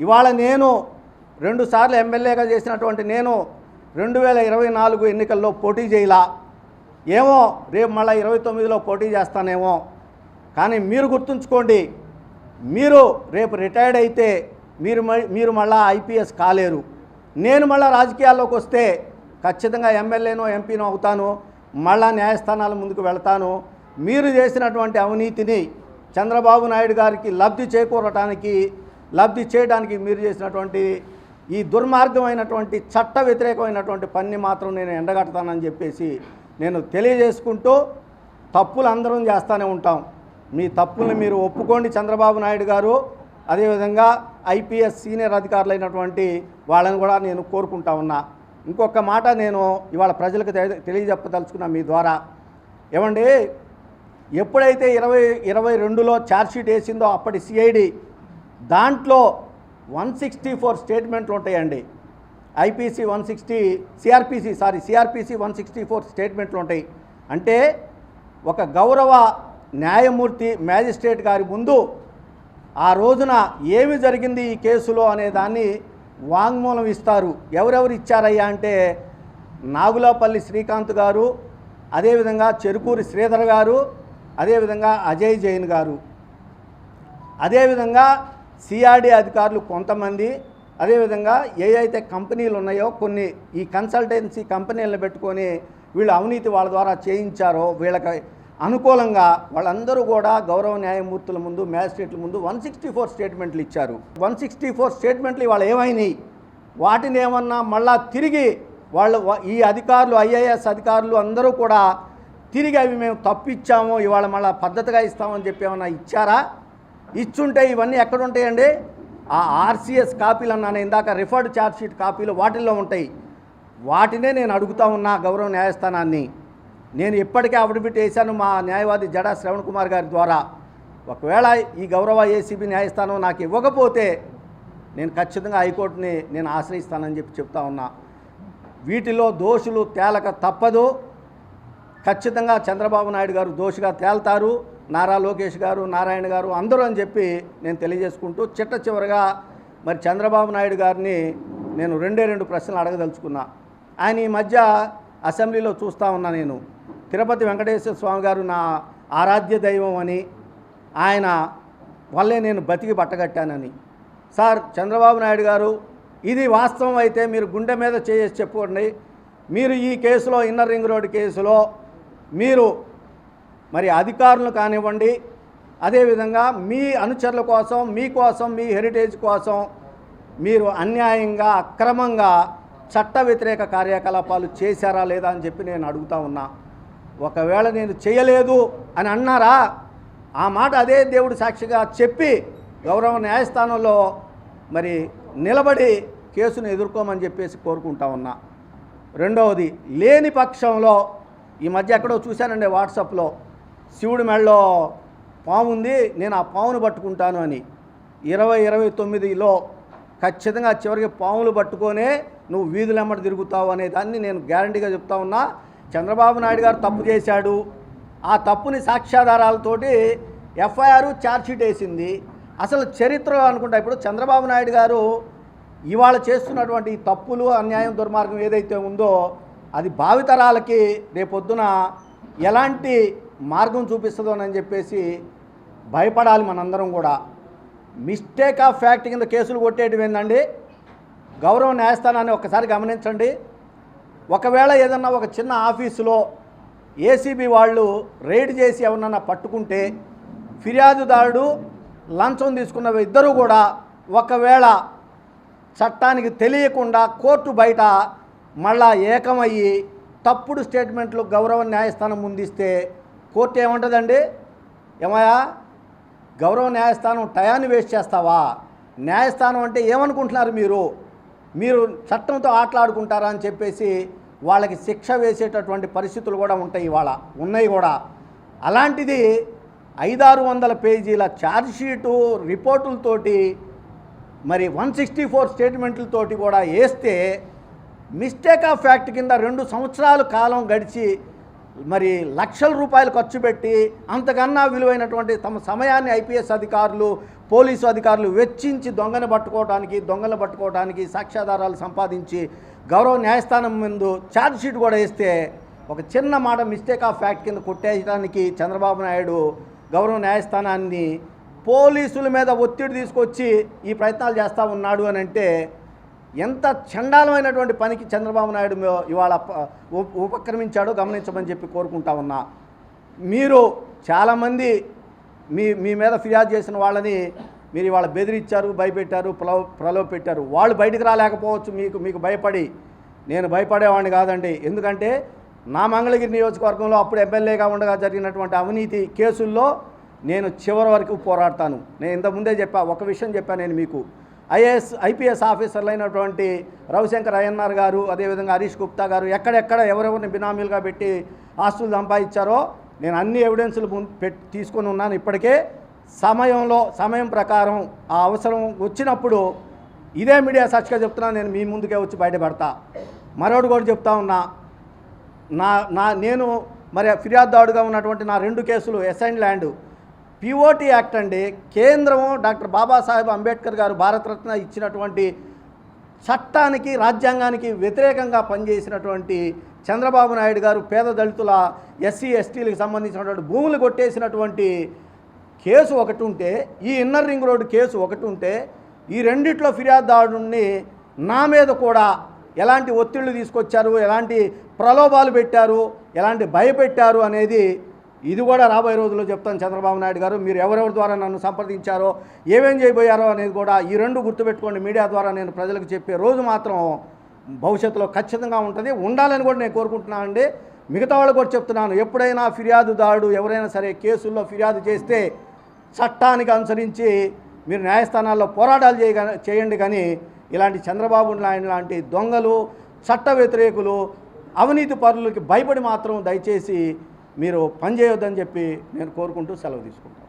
ఇవాళ నేను 2 సార్లు ఎమ్మెల్యేగా చేసినటువంటి నేను 2024 ఎన్నికల్లో పోటీ చేయలా. ఏమో రేపు మళ్ళీ 29లో పోటీ చేస్తానేమో. కానీ మీరు గుర్తుంచుకోండి, మీరు రేపు రిటైర్డ్ అయితే మీరు మళ్ళీ ఐపీఎస్ కాలేరు. నేను మళ్ళీ రాజకీయాల్లోకి వస్తే ఖచ్చితంగా ఎమ్మెల్యేనో ఎంపీనో అవుతాను, మళ్ళా న్యాయస్థానాల ముందుకు వెళ్తాను. మీరు చేసినటువంటి అవినీతిని చంద్రబాబు నాయుడు గారికి లబ్ధి చేయడానికి మీరు చేసినటువంటి ఈ దుర్మార్గమైనటువంటి చట్ట వ్యతిరేకమైనటువంటి పని మాత్రం నేను ఎండగడతానని చెప్పేసి నేను తెలియజేసుకుంటూ, తప్పులు అందరం చేస్తూనే ఉంటాం. మీ తప్పుల్ని మీరు ఒప్పుకోండి చంద్రబాబు నాయుడు గారు. అదేవిధంగా ఐపీఎస్ సీనియర్ అధికారులైనటువంటి వాళ్ళని కూడా నేను కోరుకుంటా ఉన్నా. ఇంకొక మాట నేను ఇవాళ ప్రజలకు తెలియజెప్పదలుచుకున్నా మీ ద్వారా. ఏమండి, ఎప్పుడైతే 2022లో ఛార్జ్షీట్ వేసిందో అప్పటి సిఐడి, దాంట్లో 164 స్టేట్మెంట్లు ఉంటాయండి. సిఆర్పిసి 164 స్టేట్మెంట్లు ఉంటాయి. అంటే ఒక గౌరవ న్యాయమూర్తి మ్యాజిస్ట్రేట్ గారి ముందు ఆ రోజున ఏమి జరిగింది ఈ కేసులో అనే దాన్ని వాంగ్మూలం ఇస్తారు. ఎవరెవరు ఇచ్చారయ్యా అంటే నాగులపల్లి శ్రీకాంత్ గారు, అదేవిధంగా చెరుకూరి శ్రీధర్ గారు, అదేవిధంగా అజయ్ జైన్ గారు, అదేవిధంగా సిఆర్డీ అధికారులు కొంతమంది, అదేవిధంగా ఏవైతే కంపెనీలు ఉన్నాయో కొన్ని ఈ కన్సల్టెన్సీ కంపెనీలను పెట్టుకొని వీళ్ళు అవినీతి వాళ్ళ ద్వారా చేయించారో వీళ్ళకి అనుకూలంగా వాళ్ళందరూ కూడా గౌరవ న్యాయమూర్తుల ముందు, మ్యాజిస్ట్రేట్ల ముందు 164 స్టేట్మెంట్లు ఇచ్చారు. 164 స్టేట్మెంట్లు ఇవాళ ఏమైనాయి, వాటిని ఏమన్నా మళ్ళా తిరిగి వాళ్ళు ఈ అధికారులు, ఐఏఎస్ అధికారులు అందరూ కూడా తిరిగి అవి మేము తప్పిచ్చాము, ఇవాళ మళ్ళీ పద్ధతిగా ఇస్తామని చెప్పి ఏమన్నా ఇచ్చారా? ఇచ్చుంటే ఇవన్నీ ఎక్కడ ఉంటాయండి? ఆ ఆర్సీఎస్ కాపీలు అన్నాను ఇందాక, రిఫర్డ్ ఛార్జ్షీట్ కాపీలు వాటిల్లో ఉంటాయి. వాటినే నేను అడుగుతా ఉన్నా గౌరవ న్యాయస్థానాన్ని. నేను ఇప్పటికే అఫిడవిట్ వేశాను మా న్యాయవాది జడా శ్రవణ్ కుమార్ గారి ద్వారా. ఒకవేళ ఈ గౌరవ ఏసీబీ న్యాయస్థానం నాకు ఇవ్వకపోతే నేను ఖచ్చితంగా హైకోర్టుని నేను ఆశ్రయిస్తానని చెప్తా ఉన్నా. వీటిలో దోషులు తేలక తప్పదు. ఖచ్చితంగా చంద్రబాబు నాయుడు గారు దోషిగా తేల్తారు, నారా లోకేష్ గారు, నారాయణ గారు అందరూ అని చెప్పి నేను తెలియజేసుకుంటూ, చివరగా మరి చంద్రబాబు నాయుడు గారిని నేను 2 ప్రశ్నలు అడగదలుచుకున్నా. ఆయన ఈ మధ్య అసెంబ్లీలో చూస్తూ ఉన్నా, నేను తిరుపతి వెంకటేశ్వర స్వామి గారు నా ఆరాధ్య దైవం అని, ఆయన వల్లే నేను బతికి బట్టగట్టానని. సార్ చంద్రబాబు నాయుడు గారు, ఇది వాస్తవం అయితే మీరు గుండె మీద చేసి చెప్పుకోండి. మీరు ఈ కేసులో, ఇన్నర్ రింగ్ రోడ్ కేసులో మీరు మరి అధికారులు కానివ్వండి, అదేవిధంగా మీ అనుచరుల కోసం, మీకోసం, మీ హెరిటేజ్ కోసం మీరు అన్యాయంగా, అక్రమంగా చట్ట వ్యతిరేక కార్యకలాపాలు చేశారా లేదా అని చెప్పి నేను అడుగుతా ఉన్నా. ఒకవేళ నేను చేయలేదు అని అన్నారా, ఆ మాట అదే దేవుడి సాక్షిగా చెప్పి గౌరవ న్యాయస్థానంలో మరి నిలబడి కేసును ఎదుర్కోమని చెప్పేసి కోరుకుంటా ఉన్నా. రెండవది, లేని పక్షంలో ఈ మధ్య ఎక్కడో చూశానండి వాట్సాప్లో, శివుడి మెడలో పాము ఉంది, నేను ఆ పామును పట్టుకుంటాను అని. 2029లో ఖచ్చితంగా చివరికి పాములు పట్టుకొనే నువ్వు వీధులెమ్మడి తిరుగుతావు అనే దాన్ని నేను గ్యారంటీగా చెప్తా ఉన్నా. చంద్రబాబు నాయుడు గారు తప్పు చేశాడు, ఆ తప్పుని సాక్ష్యాధారాలతోటి ఎఫ్ఐఆర్ ఛార్జ్షీట్ వేసింది. అసలు చరిత్రలో అనుకుంటా ఇప్పుడు చంద్రబాబు నాయుడు గారు ఇవాళ చేస్తున్నటువంటి తప్పులు, అన్యాయం, దుర్మార్గం ఏదైతే ఉందో అది భావితరాలకి రేపొద్దున ఎలాంటి మార్గం చూపిస్తుందోనని చెప్పేసి భయపడాలి మనందరం కూడా. మిస్టేక్ ఆఫ్ ఫ్యాక్ట్ కింద కేసులు కొట్టేటివి ఏందండి? గౌరవ న్యాయస్థానాన్ని ఒక్కసారి గమనించండి. ఒకవేళ ఏదన్నా ఒక చిన్న ఆఫీసులో ఏసీబీ వాళ్ళు రైడ్ చేసి ఎవరన్నా పట్టుకుంటే ఫిర్యాదుదారుడు, లంచం తీసుకున్న ఇద్దరు కూడా ఒకవేళ చట్టానికి తెలియకుండా కోర్టు బయట మళ్ళా ఏకమయ్యి తప్పుడు స్టేట్మెంట్లు గౌరవ న్యాయస్థానం ముందిస్తే కోర్టు ఏమంటుందండి? ఏమయ్యా గౌరవ న్యాయస్థానం టయాన్ని వేస్ట్ చేస్తావా? న్యాయస్థానం అంటే ఏమనుకుంటున్నారు మీరు చట్టంతో ఆటలాడుకుంటారా అని చెప్పేసి వాళ్ళకి శిక్ష వేసేటటువంటి పరిస్థితులు కూడా ఉన్నాయి కూడా. అలాంటిది 500-600 పేజీల ఛార్జ్షీటు రిపోర్టులతోటి మరి 164 స్టేట్మెంట్లతోటి కూడా వేస్తే మిస్టేక్ ఆఫ్ ఫ్యాక్ట్ కింద 2 సంవత్సరాల కాలం గడిచి మరి లక్షల రూపాయలు ఖర్చు పెట్టి అంతకన్నా విలువైనటువంటి తమ సమయాన్ని ఐపీఎస్ అధికారులు పోలీసు అధికారులు వెచ్చించి దొంగలను పట్టుకోవడానికి సాక్ష్యాధారాలు సంపాదించి గౌరవ న్యాయస్థానం ముందు ఛార్జ్షీట్ కూడా వేస్తే ఒక చిన్న మాట మిస్టేక్ ఆఫ్ ఫ్యాక్ట్ కింద కొట్టేయడానికి చంద్రబాబు నాయుడు గౌరవ న్యాయస్థానాన్ని పోలీసుల మీద ఒత్తిడి తీసుకొచ్చి ఈ ప్రయత్నాలు చేస్తూ ఉన్నాడు అని అంటే ఎంత చండాలమైనటువంటి పనికి చంద్రబాబు నాయుడు ఇవాళ ఉపక్రమించాడో గమనించమని చెప్పి కోరుకుంటా ఉన్నా. మీరు చాలామంది మీ మీద ఫిర్యాదు చేసిన వాళ్ళని మీరు ఇవాళ బెదిరించారు, భయపెట్టారు, ప్రలోభ పెట్టారు. వాళ్ళు బయటికి రాలేకపోవచ్చు మీకు భయపడి. నేను భయపడేవాడిని కాదండి. ఎందుకంటే నా మంగళగిరి నియోజకవర్గంలో అప్పుడు ఎమ్మెల్యేగా ఉండగా జరిగినటువంటి అవినీతి కేసుల్లో నేను చివరి వరకు పోరాడతాను. నేను ఇంతకుముందే ఒక విషయం చెప్పాను. నేను మీకు ఐపీఎస్ ఆఫీసర్లు అయినటువంటి రవిశంకర్ అయ్యన్నార్ గారు, అదేవిధంగా హరీష్ గుప్తా గారు ఎక్కడెక్కడ ఎవరెవరిని బినామీలుగా పెట్టి ఆస్తులు సంపాదించారో నేను అన్ని ఎవిడెన్సులు తీసుకొని ఉన్నాను. ఇప్పటికే సమయం ప్రకారం ఆ అవసరం వచ్చినప్పుడు ఇదే మీడియా సాక్షిగా చెప్తున్నా, నేను మీ ముందుకే వచ్చి బయటపడతా. మరొకటి కూడా చెప్తా ఉన్నా, నేను మరి ఫిర్యాదుదారుడుగా ఉన్నటువంటి నా 2 కేసులు అసైన్డ్ ల్యాండ్ పిఓటి యాక్ట్ అండి. కేంద్రం డాక్టర్ బాబాసాహెబ్ అంబేద్కర్ గారు భారతరత్న ఇచ్చినటువంటి చట్టానికి, రాజ్యాంగానికి వ్యతిరేకంగా పనిచేసినటువంటి చంద్రబాబు నాయుడు గారు పేద దళితుల ఎస్సీ ఎస్టీలకు సంబంధించినటువంటి భూములు కొట్టేసినటువంటి కేసు ఒకటి ఉంటే, ఈ ఇన్నర్ రింగ్ రోడ్డు కేసు ఒకటి ఉంటే, ఈ రెండిట్లో ఫిర్యాదుదారుడిని నా మీద కూడా ఎలాంటి ఒత్తిళ్లు తీసుకొచ్చారు, ఎలాంటి ప్రలోభాలు పెట్టారు, ఎలాంటి భయపెట్టారు అనేది ఇది కూడా రాబోయే రోజుల్లో చెప్తాను. చంద్రబాబు నాయుడు గారు మీరు ఎవరెవరి ద్వారా నన్ను సంప్రదించారో, ఏమేం చేయబోయారో అనేది కూడా ఈ 2 గుర్తుపెట్టుకోండి. మీడియా ద్వారా నేను ప్రజలకు చెప్పే రోజు మాత్రం భవిష్యత్తులో ఖచ్చితంగా ఉంటుంది, ఉండాలని కూడా నేను కోరుకుంటున్నానండి. మిగతా వాళ్ళు కూడా చెప్తున్నాను, ఎప్పుడైనా ఫిర్యాదుదారుడు ఎవరైనా సరే కేసుల్లో ఫిర్యాదు చేస్తే చట్టానికి అనుసరించి మీరు న్యాయస్థానాల్లో పోరాటాలు చేయండి. కానీ ఇలాంటి చంద్రబాబు నాయుడు లాంటి దొంగలు, చట్ట వ్యతిరేకులు, అవినీతి పరులకి భయపడి మాత్రం దయచేసి మీరు పనిచేయొద్దని చెప్పి నేను కోరుకుంటూ సెలవు తీసుకుంటాను.